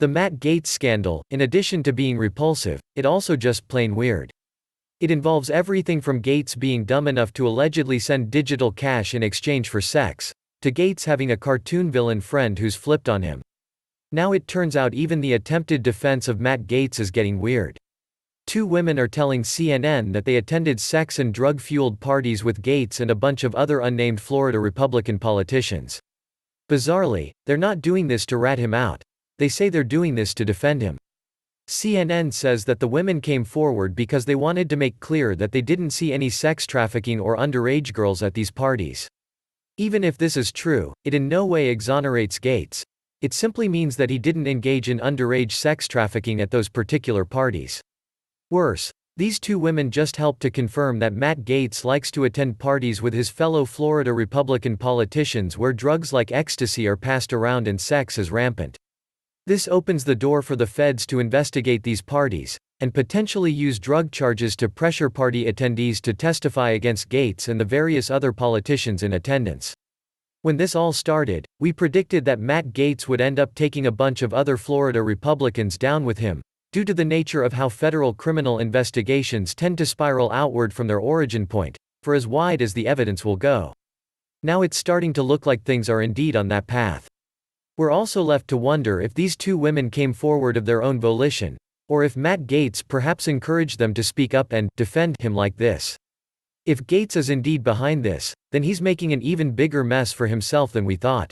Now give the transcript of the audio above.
The Matt Gaetz scandal, in addition to being repulsive, it also just plain weird. It involves everything from Gaetz being dumb enough to allegedly send digital cash in exchange for sex, to Gaetz having a cartoon villain friend who's flipped on him. Now it turns out even the attempted defense of Matt Gaetz is getting weird. Two women are telling CNN that they attended sex and drug-fueled parties with Gaetz and a bunch of other unnamed Florida Republican politicians. Bizarrely, they're not doing this to rat him out. They say they're doing this to defend him. CNN says that the women came forward because they wanted to make clear that they didn't see any sex trafficking or underage girls at these parties. Even if this is true, it in no way exonerates Gaetz. It simply means that he didn't engage in underage sex trafficking at those particular parties. Worse, these two women just helped to confirm that Matt Gaetz likes to attend parties with his fellow Florida Republican politicians where drugs like ecstasy are passed around and sex is rampant. This opens the door for the feds to investigate these parties, and potentially use drug charges to pressure party attendees to testify against Gaetz and the various other politicians in attendance. When this all started, we predicted that Matt Gaetz would end up taking a bunch of other Florida Republicans down with him, due to the nature of how federal criminal investigations tend to spiral outward from their origin point, for as wide as the evidence will go. Now it's starting to look like things are indeed on that path. We're also left to wonder if these two women came forward of their own volition, or if Matt Gaetz perhaps encouraged them to speak up and defend him like this. If Gaetz is indeed behind this, then he's making an even bigger mess for himself than we thought.